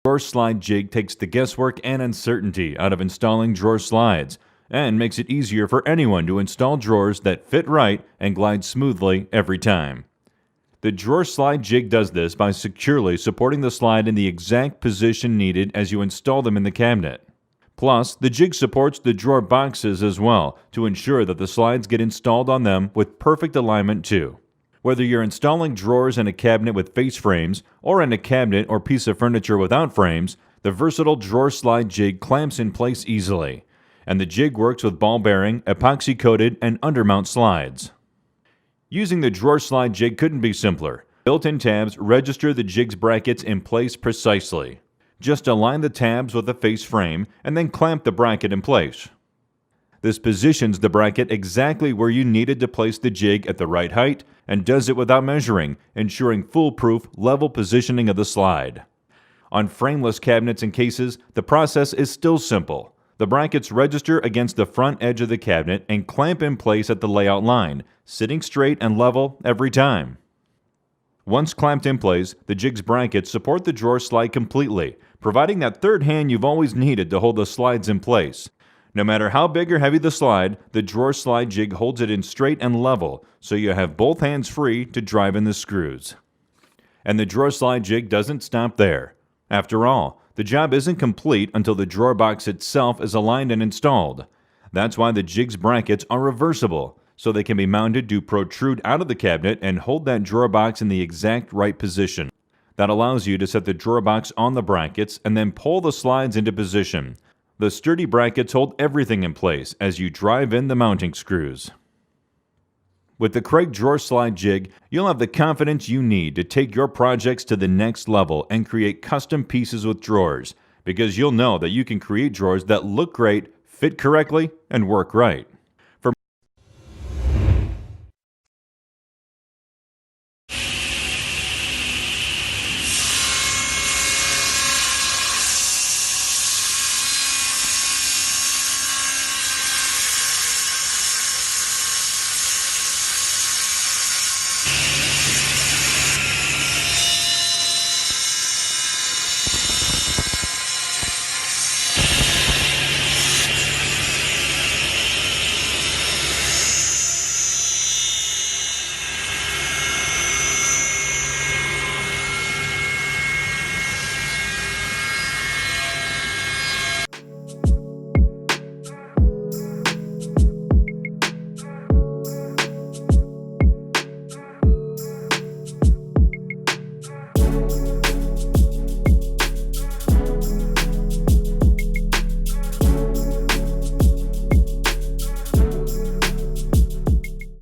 Drawer slide jig takes the guesswork and uncertainty out of installing drawer slides and makes it easier for anyone to install drawers that fit right and glide smoothly every time. The drawer slide jig does this by securely supporting the slide in the exact position needed as you install them in the cabinet. Plus, the jig supports the drawer boxes as well to ensure that the slides get installed on them with perfect alignment too. Whether you're installing drawers in a cabinet with face frames or in a cabinet or piece of furniture without frames, the versatile drawer slide jig clamps in place easily, and the jig works with ball bearing, epoxy coated, and undermount slides. Using the drawer slide jig couldn't be simpler. Built-in tabs register the jig's brackets in place precisely. Just align the tabs with the face frame and then clamp the bracket in place. This positions the bracket exactly where you needed to place the jig at the right height and does it without measuring, ensuring foolproof, level positioning of the slide. On frameless cabinets and cases, the process is still simple. The brackets register against the front edge of the cabinet and clamp in place at the layout line, sitting straight and level every time. Once clamped in place, the jig's brackets support the drawer slide completely, providing that third hand you've always needed to hold the slides in place. No matter how big or heavy the slide, the drawer slide jig holds it in straight and level, so you have both hands free to drive in the screws. And the drawer slide jig doesn't stop there. After all, the job isn't complete until the drawer box itself is aligned and installed. That's why the jig's brackets are reversible, so they can be mounted to protrude out of the cabinet and hold that drawer box in the exact right position. That allows you to set the drawer box on the brackets and then pull the slides into position. The sturdy brackets hold everything in place as you drive in the mounting screws. With the KREG drawer slide jig, you'll have the confidence you need to take your projects to the next level and create custom pieces with drawers, because you'll know that you can create drawers that look great, fit correctly, and work right.